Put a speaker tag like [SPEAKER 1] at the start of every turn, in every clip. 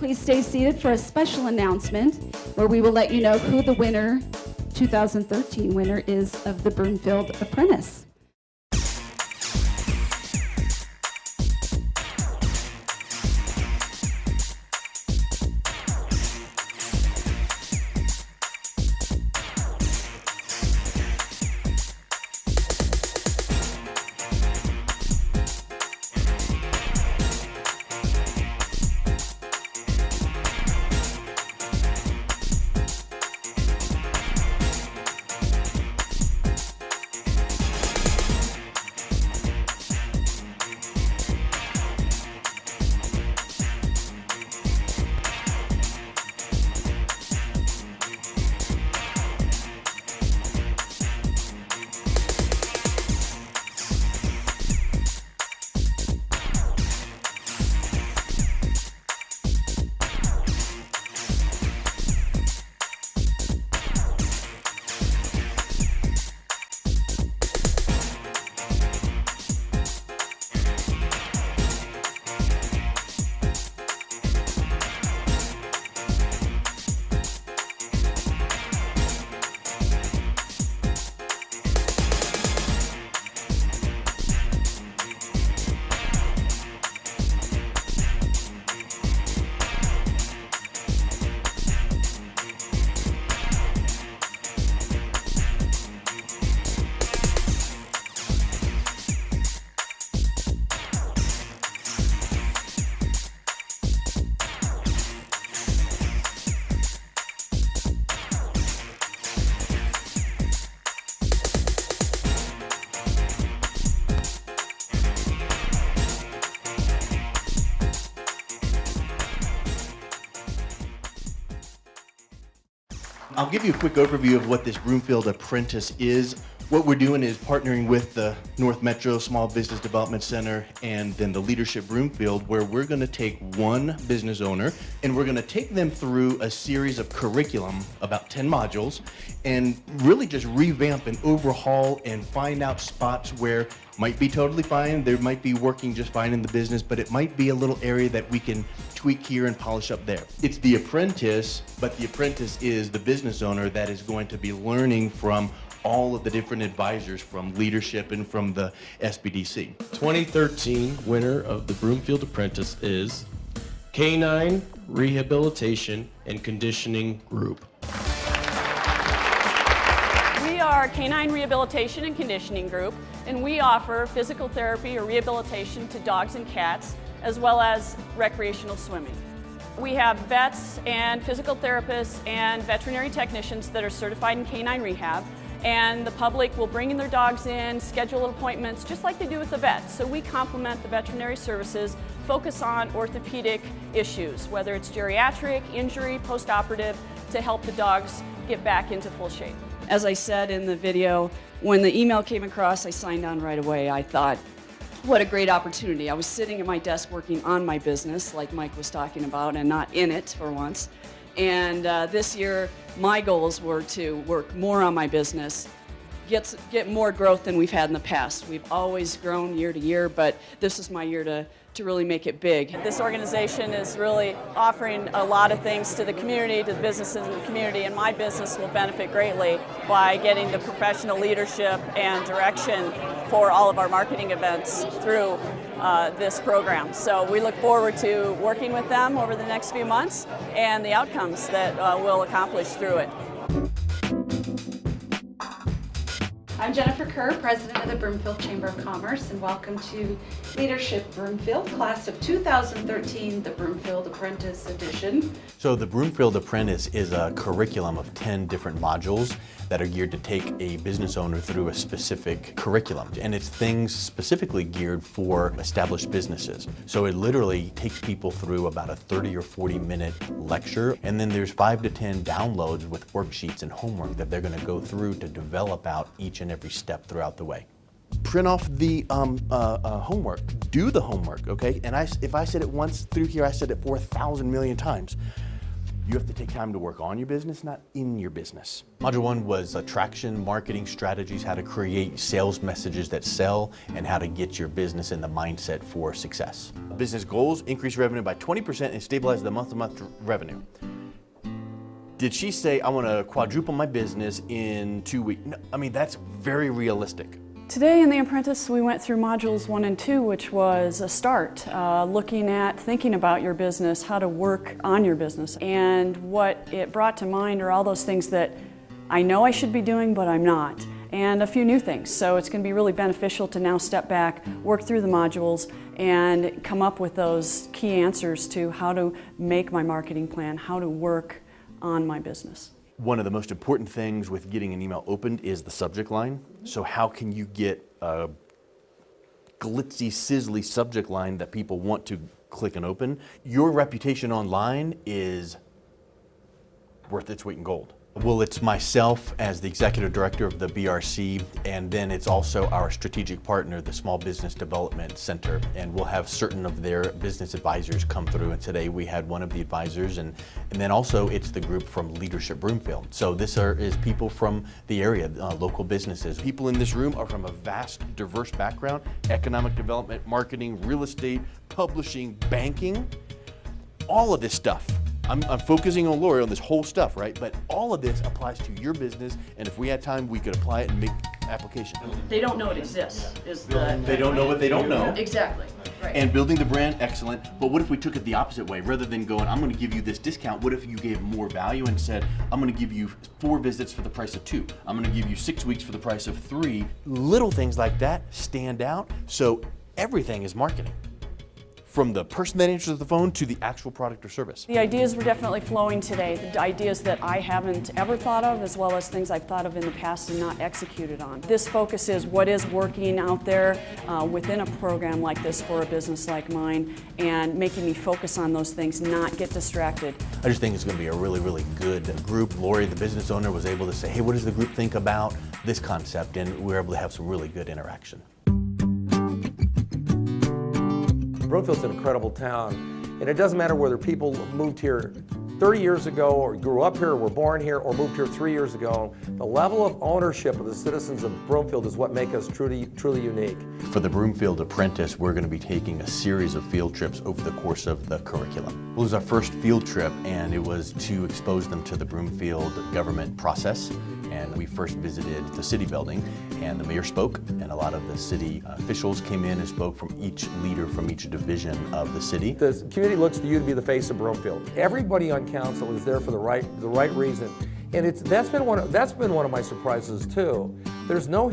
[SPEAKER 1] Please stay seated for a special announcement where we will let you know who the winner, 2013 winner, is of the Broomfield Apprentice.
[SPEAKER 2] I'll give you a quick overview of what this Broomfield Apprentice is. What we're doing is partnering with the North Metro Small Business Development Center and then the Leadership Broomfield, where we're going to take one business owner and we're going to take them through a series of curriculum, about 10 modules, and really just revamp and overhaul and find out spots where might be totally fine, they might be working just fine in the business, but it might be a little area that we can tweak here and polish up there. It's the apprentice, but the apprentice is the business owner that is going to be learning from all of the different advisors from leadership and from the SBDC.
[SPEAKER 3] 2013 winner of the Broomfield Apprentice is Canine, Rehabilitation, and Conditioning Group.
[SPEAKER 4] We are Canine Rehabilitation and Conditioning Group, and we offer physical therapy or rehabilitation to dogs and cats, as well as recreational swimming. We have vets and physical therapists and veterinary technicians that are certified in canine rehab, and the public will bring in their dogs in, schedule appointments, just like they do with the vets. So we complement the veterinary services, focus on orthopedic issues, whether it's geriatric, injury, post-operative, to help the dogs get back into full shape. As I said in the video, when the email came across, I signed on right away. I thought, what a great opportunity. I was sitting at my desk working on my business, like Mike was talking about, and not in it for once. And this year, my goals were to work more on my business, get more growth than we've had in the past. We've always grown year to year, but this is my year to really make it big. This organization is really offering a lot of things to the community, to the businesses in the community, and my business will benefit greatly by getting the professional leadership and direction for all of our marketing events through this program. So we look forward to working with them over the next few months and the outcomes that we'll accomplish through it.
[SPEAKER 1] I'm Jennifer Kerr, President of the Broomfield Chamber of Commerce, and welcome to Leadership Broomfield, Class of 2013, the Broomfield Apprentice Edition.
[SPEAKER 2] So the Broomfield Apprentice is a curriculum of 10 different modules that are geared to take a business owner through a specific curriculum. And it's things specifically geared for established businesses. So it literally takes people through about a 30 or 40-minute lecture, and then there's 5 to 10 downloads with worksheets and homework that they're going to go through to develop out each and every step throughout the way. Print off the homework, do the homework, okay? And if I said it once through here, I said it 4,000 million times. You have to take time to work on your business, not in your business. Module 1 was attraction, marketing strategies, how to create sales messages that sell, and how to get your business in the mindset for success. Business goals, increase revenue by 20% and stabilize the month-to-month revenue. Did she say, I want to quadruple my business in 2 weeks? No, I mean, that's very realistic.
[SPEAKER 4] Today in The Apprentice, we went through modules 1 and 2, which was a start, looking at thinking about your business, how to work on your business. And what it brought to mind are all those things that I know I should be doing, but I'm not. And a few new things. So it's going to be really beneficial to now step back, work through the modules, and come up with those key answers to how to make my marketing plan, how to work on my business.
[SPEAKER 2] One of the most important things with getting an email opened is the subject line. So how can you get a glitzy, sizzly subject line that people want to click and open? Your reputation online is worth its weight in gold. Well, it's myself as the executive director of the BRC, and then it's also our strategic partner, the Small Business Development Center, and we'll have certain of their business advisors come through, and today we had one of the advisors, and then also it's the group from Leadership Broomfield. So this is people from the area, local businesses. People in this room are from a vast, diverse background: economic development, marketing, real estate, publishing, banking, all of this stuff. I'm focusing on Lori on this whole stuff, right? But all of this applies to your business, and if we had time, we could apply it and make application.
[SPEAKER 5] They don't know it exists,
[SPEAKER 2] They don't know what they don't know.
[SPEAKER 5] Exactly, right.
[SPEAKER 2] And building the brand, excellent. But what if we took it the opposite way? Rather than going, I'm gonna give you this discount, what if you gave more value and said, I'm gonna give you 4 visits for the price of 2. I'm gonna give you 6 weeks for the price of 3. Little things like that stand out. So everything is marketing, from the person that answers the phone to the actual product or service.
[SPEAKER 4] The ideas were definitely flowing today, the ideas that I haven't ever thought of, as well as things I've thought of in the past and not executed on. This focus is what is working out there within a program like this for a business like mine, and making me focus on those things, not get distracted.
[SPEAKER 2] I just think it's going to be a really, really good group. Lori, the business owner, was able to say, hey, what does the group think about this concept? And we were able to have some really good interaction.
[SPEAKER 6] Broomfield's an incredible town, and it doesn't matter whether people moved here 30 years ago or grew up here or were born here or moved here 3 years ago. The level of ownership of the citizens of Broomfield is what makes us truly unique.
[SPEAKER 2] For the Broomfield Apprentice, we're going to be taking a series of field trips over the course of the curriculum. It was our first field trip, and it was to expose them to the Broomfield government process. And we first visited the city building, and the mayor spoke, and a lot of the city officials came in and spoke from each leader from each division of the city.
[SPEAKER 6] The community looks to you to be the face of Broomfield. Everybody on council is there for the right reason, and that's been one of my surprises too. There's no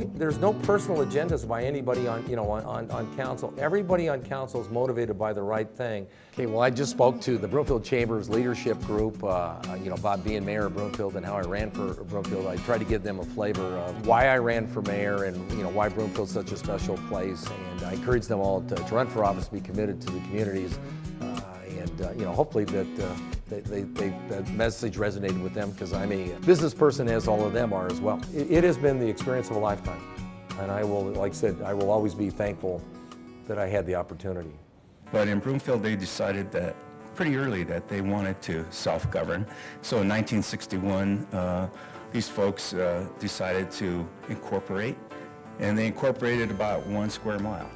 [SPEAKER 6] personal agendas by anybody on council. Everybody on council is motivated by the right thing.
[SPEAKER 7] Okay, well, I just spoke to the Broomfield Chamber's leadership group, Bob being mayor of Broomfield and how I ran for Broomfield. I tried to give them a flavor of why I ran for mayor and why Broomfield's such a special place. And I encourage them all to run for office, be committed to the communities, and hopefully that that message resonated with them, because I'm a business person, as all of them are as well.
[SPEAKER 6] It has been the experience of a lifetime, and I will, like I said, I will always be thankful that I had the opportunity.
[SPEAKER 8] But in Broomfield, they decided that pretty early that they wanted to self-govern. So in 1961, these folks decided to incorporate, and they incorporated about 1 square mile.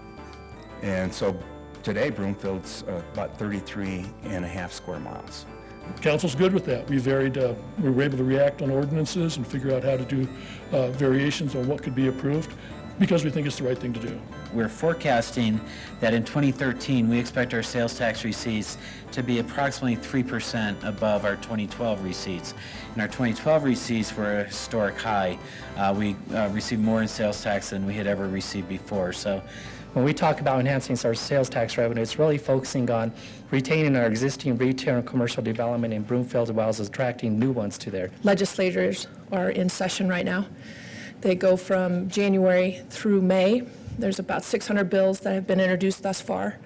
[SPEAKER 8] And so today, Broomfield's about 33.5 square miles.
[SPEAKER 9] Council's good with that. We were able to react on ordinances and figure out how to do variations on what could be approved, because we think it's the right thing to do.
[SPEAKER 10] We're forecasting that in 2013, we expect our sales tax receipts to be approximately 3% above our 2012 receipts. And our 2012 receipts were a historic high. We received more in sales tax than we had ever received before. So
[SPEAKER 11] when we talk about enhancing our sales tax revenue, it's really focusing on retaining our existing retail and commercial development in Broomfield, as well as attracting new ones to there.
[SPEAKER 12] Legislators are in session right now. They go from January through May. There's about 600 bills that have been introduced thus far.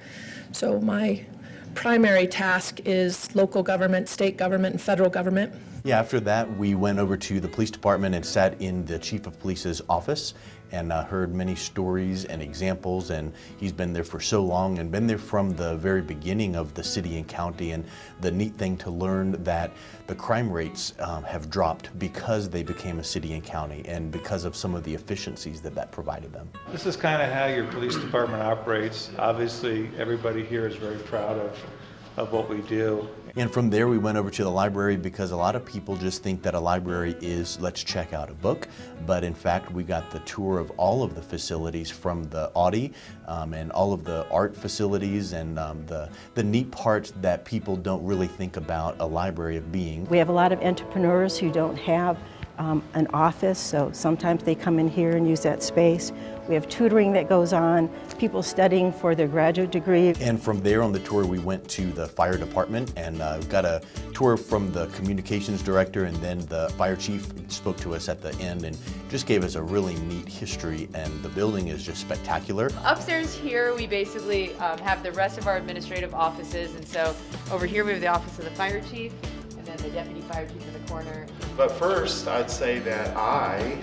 [SPEAKER 12] So my primary task is local government, state government, and federal government.
[SPEAKER 2] Yeah, after that, we went over to the police department and sat in the chief of police's office, and heard many stories and examples, and he's been there for so long and been there from the very beginning of the city and county. And the neat thing to learn that the crime rates have dropped because they became a city and county and because of some of the efficiencies that provided them.
[SPEAKER 13] This is kind of how your police department operates. Obviously, everybody here is very proud of what we do.
[SPEAKER 2] And from there we went over to the library because a lot of people just think that a library is let's check out a book, but in fact we got the tour of all of the facilities from the Audi and all of the art facilities and the neat parts that people don't really think about a library of being.
[SPEAKER 14] We have a lot of entrepreneurs who don't have an office, so sometimes they come in here and use that space. We have tutoring that goes on, people studying for their graduate degree.
[SPEAKER 2] And from there on the tour we went to the fire department and got a tour from the communications director, and then the fire chief spoke to us at the end and just gave us a really neat history, and the building is just spectacular.
[SPEAKER 15] Upstairs here we basically have the rest of our administrative offices, and so over here we have the office of the fire chief and then the deputy fire chief in the corner.
[SPEAKER 16] But first I'd say that I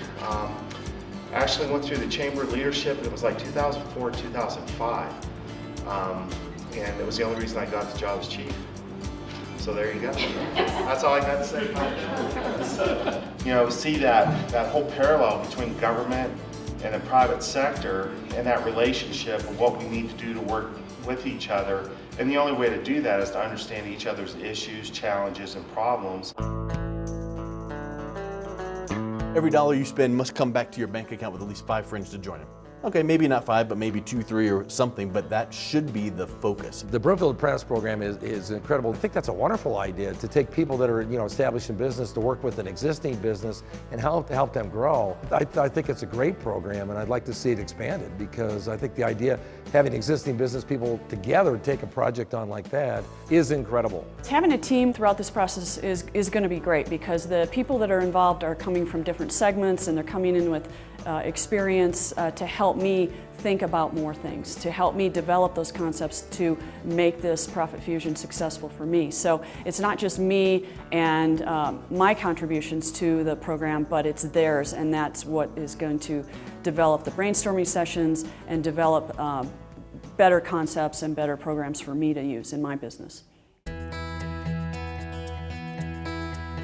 [SPEAKER 16] actually went through the chamber leadership. It was like 2004, 2005. And it was the only reason I got the job as chief. So there you go. That's all I got to say about it. You know, see that whole parallel between government and the private sector and that relationship of what we need to do to work with each other. And the only way to do that is to understand each other's issues, challenges, and problems.
[SPEAKER 2] Every dollar you spend must come back to your bank account with at least 5 friends to join it. Okay, maybe not 5, but maybe 2, 3 or something, but that should be the focus.
[SPEAKER 6] The Broomfield Apprentice program is incredible. I think that's a wonderful idea, to take people that are established in business to work with an existing business and help them grow. I think it's a great program, and I'd like to see it expanded, because I think the idea of having existing business people together take a project on like that is incredible.
[SPEAKER 4] Having a team throughout this process is going to be great, because the people that are involved are coming from different segments, and they're coming in with experience to help me think about more things, to help me develop those concepts to make this Profit Fusion successful for me. So it's not just me and my contributions to the program, but it's theirs, and that's what is going to develop the brainstorming sessions and develop better concepts and better programs for me to use in my business.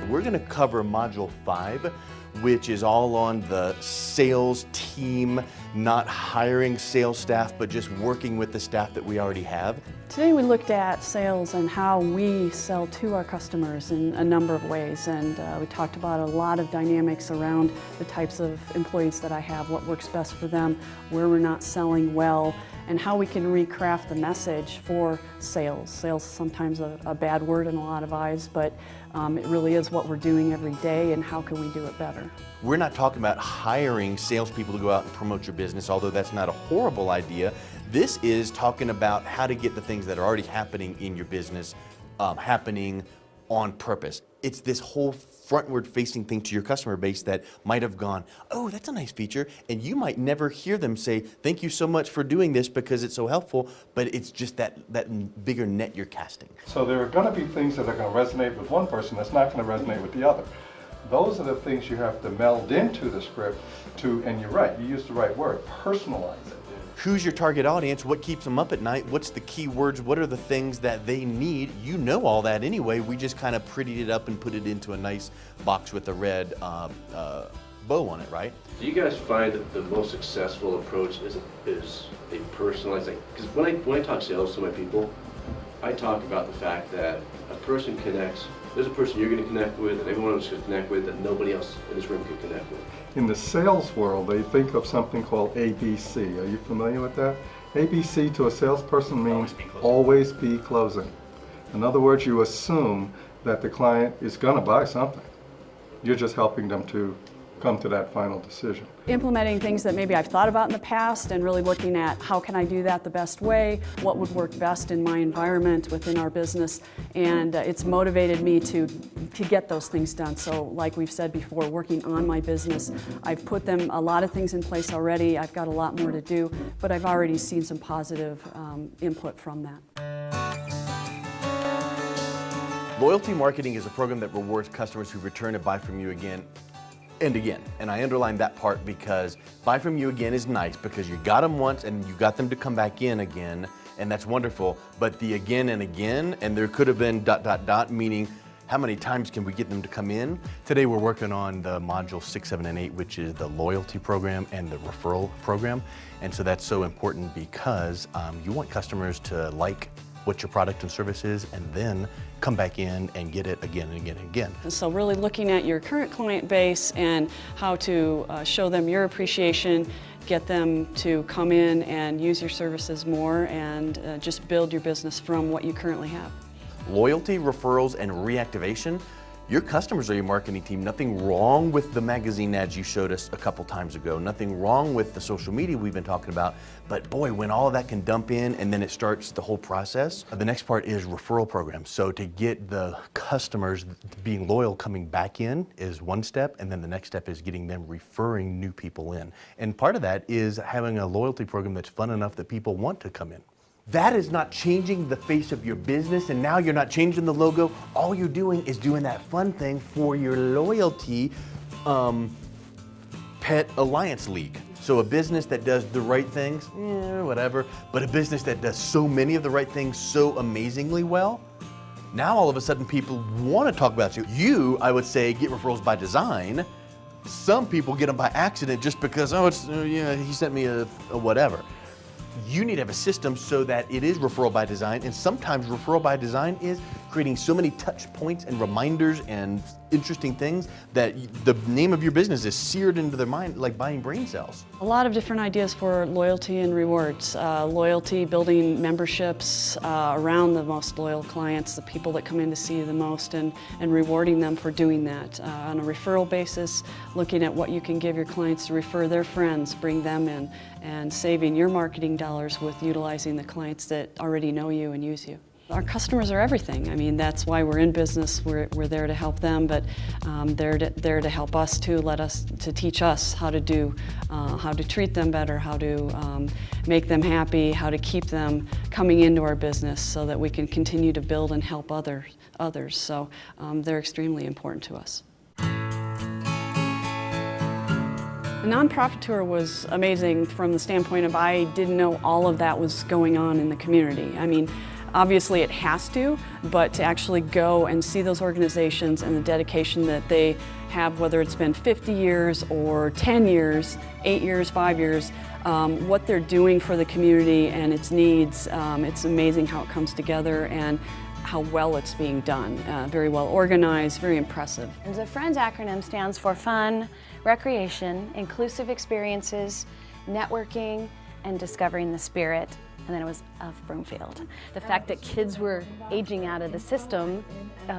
[SPEAKER 2] We're going to cover Module 5, which is all on the sales team, not hiring sales staff, but just working with the staff that we already have.
[SPEAKER 4] Today we looked at sales and how we sell to our customers in a number of ways, and we talked about a lot of dynamics around the types of employees that I have, what works best for them, where we're not selling well, and how we can recraft the message for sales. Sales is sometimes a bad word in a lot of eyes, but it really is what we're doing every day, and how can we do it better.
[SPEAKER 2] We're not talking about hiring salespeople to go out and promote your business, although that's not a horrible idea. This is talking about how to get the things that are already happening in your business happening on purpose. It's this whole frontward facing thing to your customer base that might have gone, oh, that's a nice feature, and you might never hear them say, thank you so much for doing this because it's so helpful, but it's just that bigger net you're casting.
[SPEAKER 17] So there are going to be things that are going to resonate with one person that's not going to resonate with the other. Those are the things you have to meld into the script and you're right, you used the right word, personalize it.
[SPEAKER 2] Who's your target audience? What keeps them up at night? What's the key words? What are the things that they need? You know all that anyway. We just kind of prettied it up and put it into a nice box with a red bow on it, right?
[SPEAKER 18] Do you guys find that the most successful approach is a personalized thing? Because when I talk sales to my people, I talk about the fact that a person connects. There's a person you're going to connect with, and everyone else is going to connect with, that nobody else in this room can connect with.
[SPEAKER 17] In the sales world, they think of something called ABC. Are you familiar with that? ABC to a salesperson means always be closing. In other words, you assume that the client is going to buy something. You're just helping them to come to that final decision.
[SPEAKER 4] Implementing things that maybe I've thought about in the past and really looking at how can I do that the best way, what would work best in my environment within our business, and it's motivated me to get those things done. So like we've said before, working on my business, I've put a lot of things in place already. I've got a lot more to do, but I've already seen some positive input from that.
[SPEAKER 2] Loyalty marketing is a program that rewards customers who return to buy from you again.
[SPEAKER 19] and again. And I underline that part because buy from you again is nice because you got them once and you got them to come back in again, and that's wonderful. But the again and again, and there could have been ... meaning how many times can we get them to come in? Today we're working on the module 6, 7, and 8, which is the loyalty program and the referral program. And so that's so important because you want customers to like what your product and service is and then come back in and get it again and again and again.
[SPEAKER 4] So really looking at your current client base and how to show them your appreciation, get them to come in and use your services more, and just build your business from what you currently have.
[SPEAKER 19] Loyalty, referrals, and reactivation. Your customers are your marketing team. Nothing wrong with the magazine ads you showed us a couple times ago. Nothing wrong with the social media we've been talking about. But boy, when all of that can dump in and then it starts the whole process, the next part is referral programs. So to get the customers being loyal coming back in is one step, and then the next step is getting them referring new people in. And part of that is having a loyalty program that's fun enough that people want to come in. That is not changing the face of your business, and now you're not changing the logo. All you're doing is doing that fun thing for your loyalty pet alliance league. So a business that does the right things, whatever, but a business that does so many of the right things so amazingly well, now all of a sudden people want to talk about you. You, I would say, get referrals by design. Some people get them by accident just because, oh, it's, yeah, he sent me a whatever. You need to have a system so that it is referral by design, and sometimes referral by design is creating so many touch points and reminders and interesting things that the name of your business is seared into their mind like buying brain cells.
[SPEAKER 4] A lot of different ideas for loyalty and rewards. Loyalty, building memberships around the most loyal clients, the people that come in to see you the most, and rewarding them for doing that. On a referral basis, looking at what you can give your clients to refer their friends, bring them in, and saving your marketing dollars with utilizing the clients that already know you and use you. Our customers are everything. I mean, that's why we're in business. We're there to help them, but they're there to help us too, to teach us how to treat them better, how to make them happy, how to keep them coming into our business so that we can continue to build and help others. So they're extremely important to us. The nonprofit tour was amazing from the standpoint of I didn't know all of that was going on in the community. I mean, obviously it has to, but to actually go and see those organizations and the dedication that they have, whether it's been 50 years or 10 years, 8 years, 5 years, what they're doing for the community and its needs, it's amazing how it comes together and how well it's being done. Very well organized, very impressive.
[SPEAKER 20] The FRIENDS acronym stands for Fun, Recreation, Inclusive Experiences, Networking, and Discovering the Spirit. And then it was of Broomfield. The fact that kids were aging out of the system,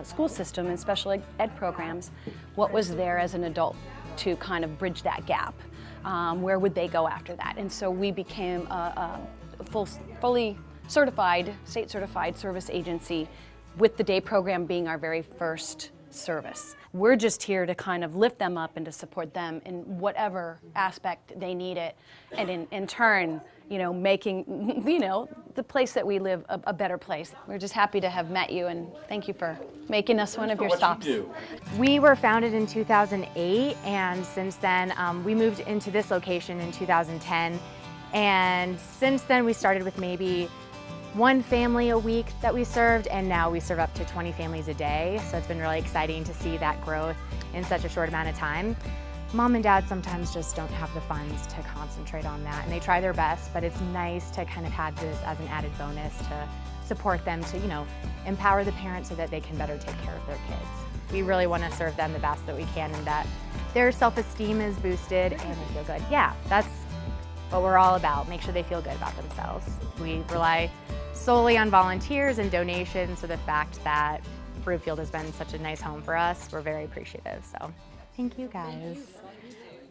[SPEAKER 20] school system and special ed programs, what was there as an adult to kind of bridge that gap? Where would they go after that? And so we became a fully certified, state certified service agency, with the day program being our very first service. We're just here to kind of lift them up and to support them in whatever aspect they need it, and in turn, making, the place that we live a better place. We're just happy to have met you, and thank you for making us one of your stops.
[SPEAKER 21] We were founded in 2008, and since then, we moved into this location in 2010, and since then we started with maybe one family a week that we served, and now we serve up to 20 families a day. So it's been really exciting to see that growth in such a short amount of time. Mom and dad sometimes just don't have the funds to concentrate on that, and they try their best, but it's nice to kind of have this as an added bonus to support them to, empower the parents so that they can better take care of their kids. We really want to serve them the best that we can, and that their self-esteem is boosted and they feel good. Yeah, that's what we're all about. Make sure they feel good about themselves. We rely solely on volunteers and donations, so the fact that Broomfield has been such a nice home for us, we're very appreciative. So thank you guys.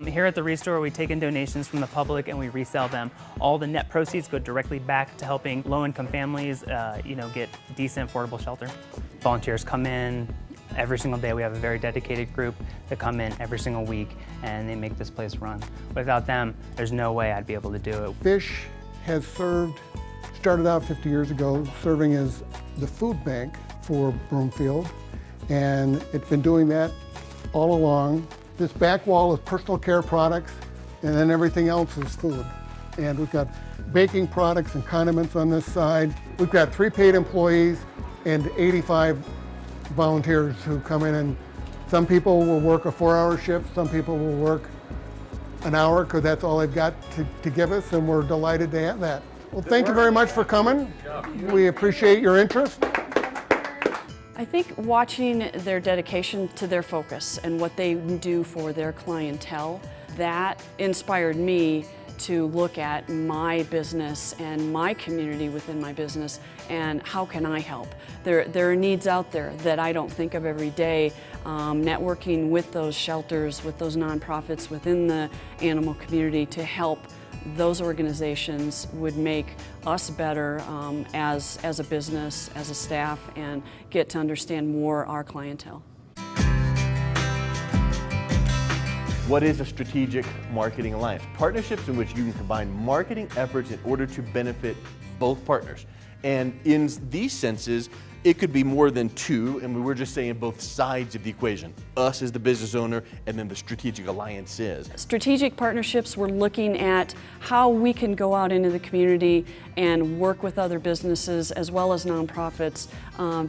[SPEAKER 22] Here at the Restore, we take in donations from the public and we resell them. All the net proceeds go directly back to helping low-income families, get decent, affordable shelter. Volunteers come in every single day. We have a very dedicated group that come in every single week, and they make this place run. Without them, there's no way I'd be able to do it.
[SPEAKER 23] Fish has started out 50 years ago serving as the food bank for Broomfield, and it's been doing that all along. This back wall is personal care products, and then everything else is food. And we've got baking products and condiments on this side. We've got 3 paid employees and 85 volunteers who come in, and some people will work a 4-hour shift, some people will work an hour because that's all they've got to give us, and we're delighted to have that. Well, thank you very much for coming. We appreciate your interest.
[SPEAKER 4] I think watching their dedication to their focus and what they do for their clientele, that inspired me to look at my business and my community within my business and how can I help. There are needs out there that I don't think of every day. Networking with those shelters, with those nonprofits within the animal community to help those organizations would make us better as a business, as a staff, and get to understand more our clientele.
[SPEAKER 2] What is a strategic marketing alliance? Partnerships in which you can combine marketing efforts in order to benefit both partners. And in these senses, it could be more than two, and we were just saying both sides of the equation. Us as the business owner, and then the strategic alliance is.
[SPEAKER 4] Strategic partnerships, we're looking at how we can go out into the community and work with other businesses as well as nonprofits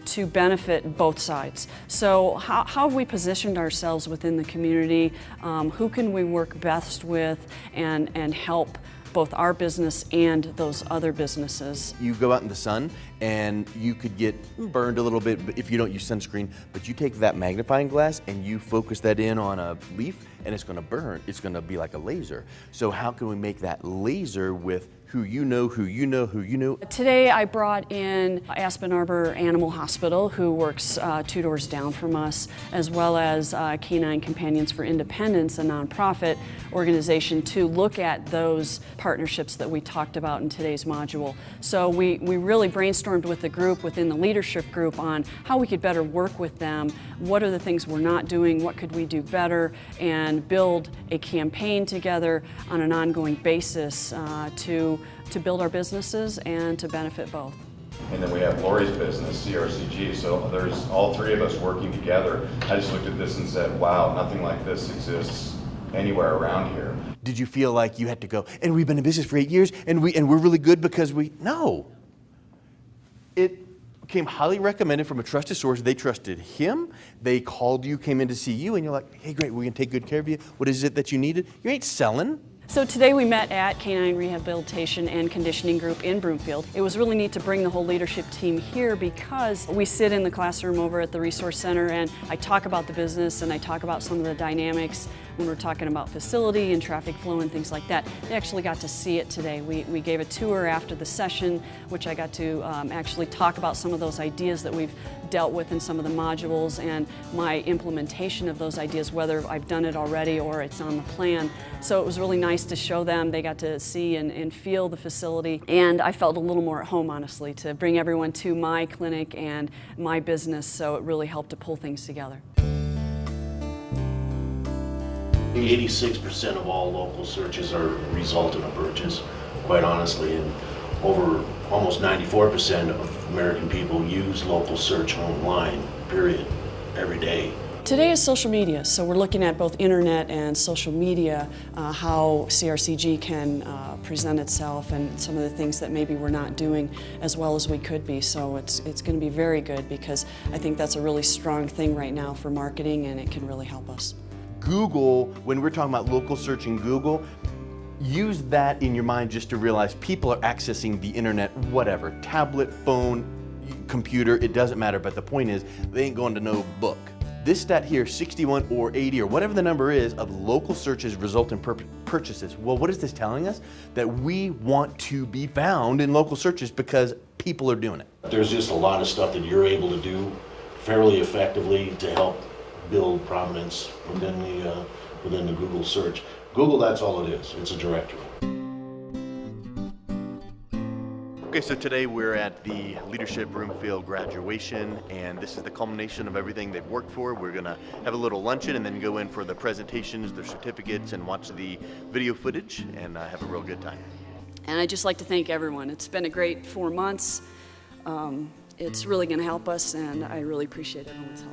[SPEAKER 4] to benefit both sides. So how have we positioned ourselves within the community? Who can we work best with and help both our business and those other businesses?
[SPEAKER 19] You go out in the sun and you could get burned a little bit if you don't use sunscreen, but you take that magnifying glass and you focus that in on a leaf and it's gonna burn. It's gonna be like a laser. So how can we make that laser with who you know, who you know, who you know?
[SPEAKER 4] Today I brought in Aspen Arbor Animal Hospital, who works 2 doors down from us, as well as Canine Companions for Independence, a nonprofit organization, to look at those partnerships that we talked about in today's module. So we really brainstormed with the group, within the leadership group, on how we could better work with them, what are the things we're not doing, what could we do better, and build a campaign together on an ongoing basis to build our businesses and to benefit both.
[SPEAKER 1] And then we have Lori's business, CRCG, so there's all 3 of us working together. I just looked at this and said, wow, nothing like this exists anywhere around here.
[SPEAKER 19] Did you feel like you had to go, and we've been in business for 8 years, and we're really good because no. It came highly recommended from a trusted source. They trusted him. They called you, came in to see you, and you're like, hey, great, we're gonna take good care of you. What is it that you needed? You ain't selling.
[SPEAKER 4] So today we met at Canine Rehabilitation and Conditioning Group in Broomfield. It was really neat to bring the whole leadership team here because we sit in the classroom over at the Resource Center and I talk about the business and I talk about some of the dynamics when we're talking about facility and traffic flow and things like that. They actually got to see it today. We gave a tour after the session, which I got to actually talk about some of those ideas that we've dealt with in some of the modules and my implementation of those ideas, whether I've done it already or it's on the plan. So it was really nice to show them. They got to see and feel the facility, and I felt a little more at home, honestly, to bring everyone to my clinic and my business, so it really helped to pull things together.
[SPEAKER 3] 86% of all local searches are a result of a purchase, quite honestly, and over almost 94% of American people use local search online, period, every day.
[SPEAKER 4] Today is social media, so we're looking at both internet and social media, how CRCG can present itself and some of the things that maybe we're not doing as well as we could be. So it's going to be very good because I think that's a really strong thing right now for marketing and it can really help us.
[SPEAKER 2] Google, when we're talking about local search in Google, use that in your mind just to realize people are accessing the internet, whatever, tablet, phone, computer, it doesn't matter, but the point is they ain't going to no book. This stat here, 61 or 80 or whatever the number is of local searches result in purchases. Well, what is this telling us? That we want to be found in local searches because people are doing it.
[SPEAKER 3] There's just a lot of stuff that you're able to do fairly effectively to help build prominence within the Google search. Google, that's all it is. It's a directory.
[SPEAKER 2] Okay, so today we're at the Leadership Broomfield graduation, and this is the culmination of everything they've worked for. We're gonna have a little luncheon and then go in for the presentations, their certificates, and watch the video footage and have a real good time.
[SPEAKER 4] And I'd just like to thank everyone. It's been a great 4 months. It's really gonna help us, and I really appreciate everyone's help.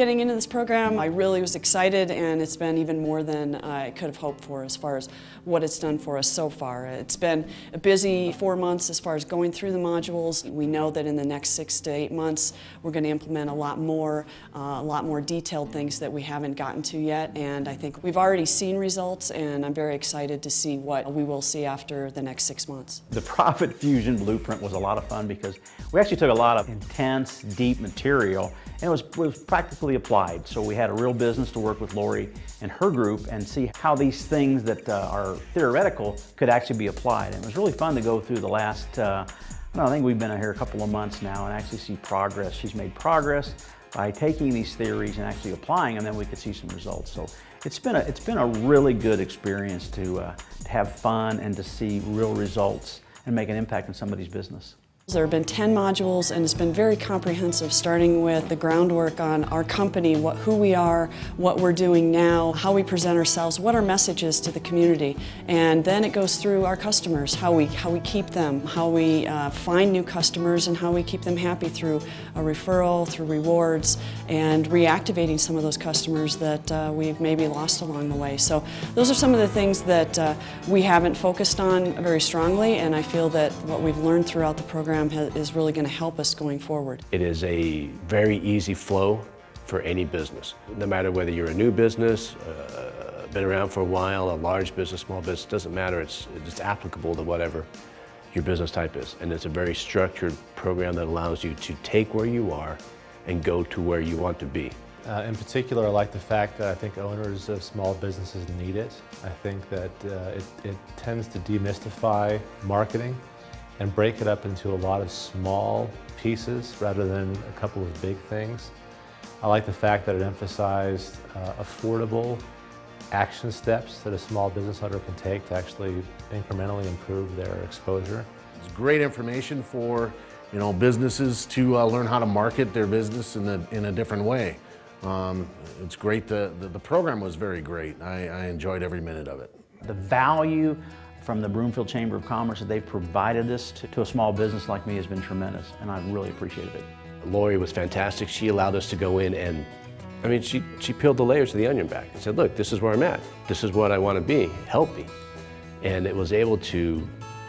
[SPEAKER 4] Getting into this program, I really was excited, and it's been even more than I could have hoped for as far as what it's done for us so far. It's been a busy 4 months as far as going through the modules. We know that in the next 6 to 8 months we're going to implement a lot more detailed things that we haven't gotten to yet, and I think we've already seen results, and I'm very excited to see what we will see after the next 6 months.
[SPEAKER 5] The Profit Fusion Blueprint was a lot of fun because we actually took a lot of intense, deep material and it was practically applied. So we had a real business to work with Lori and her group and see how these things that are theoretical could actually be applied. And it was really fun to go through the last, I think we've been here a couple of months now and actually see progress. She's made progress by taking these theories and actually applying them, and then we could see some results. So it's been a really good experience to have fun and to see real results and make an impact in somebody's business.
[SPEAKER 4] There have been 10 modules, and it's been very comprehensive, starting with the groundwork on our company, who we are, what we're doing now, how we present ourselves, what our message is to the community. And then it goes through our customers, how we keep them, how we find new customers, and how we keep them happy through a referral, through rewards, and reactivating some of those customers that we've maybe lost along the way. So those are some of the things that we haven't focused on very strongly, and I feel that what we've learned throughout the program is really going to help us going forward.
[SPEAKER 18] It is a very easy flow for any business. No matter whether you're a new business, been around for a while, a large business, small business, doesn't matter. It's applicable to whatever your business type is. And it's a very structured program that allows you to take where you are and go to where you want to be.
[SPEAKER 7] In particular, I like the fact that I think owners of small businesses need it. I think that it tends to demystify marketing and break it up into a lot of small pieces rather than a couple of big things. I like the fact that it emphasized affordable action steps that a small business owner can take to actually incrementally improve their exposure.
[SPEAKER 8] It's great information for businesses to learn how to market their business in a different way. It's great. The program was very great. I enjoyed every minute of it.
[SPEAKER 5] The value from the Broomfield Chamber of Commerce that they've provided this to a small business like me has been tremendous, and I've really appreciated it.
[SPEAKER 18] Lori was fantastic. She allowed us to go in and, she peeled the layers of the onion back and said, look, this is where I'm at. This is what I want to be. Help me. And it was able to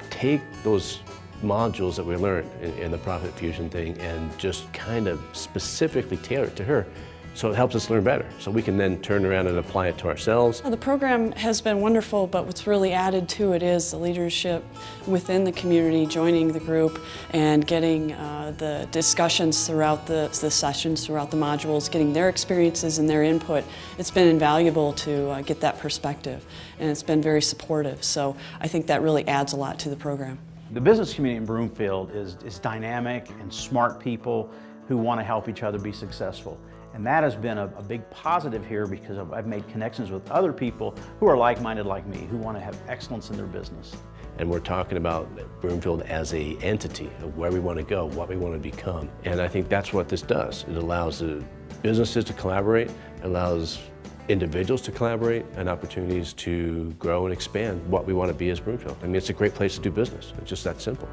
[SPEAKER 18] take those modules that we learned in the Profit Fusion thing and just kind of specifically tailor it to her. So it helps us learn better, so we can then turn around and apply it to ourselves.
[SPEAKER 4] The program has been wonderful, but what's really added to it is the leadership within the community, joining the group and getting the discussions throughout the sessions, throughout the modules, getting their experiences and their input. It's been invaluable to get that perspective, and it's been very supportive. So I think that really adds a lot to the program.
[SPEAKER 5] The business community in Broomfield is dynamic and smart people who want to help each other be successful. And that has been a big positive here because I've made connections with other people who are like-minded like me, who want to have excellence in their business.
[SPEAKER 18] And we're talking about Broomfield as an entity of where we want to go, what we want to become. And I think that's what this does. It allows the businesses to collaborate, it allows individuals to collaborate, and opportunities to grow and expand what we want to be as Broomfield. It's a great place to do business. It's just that simple.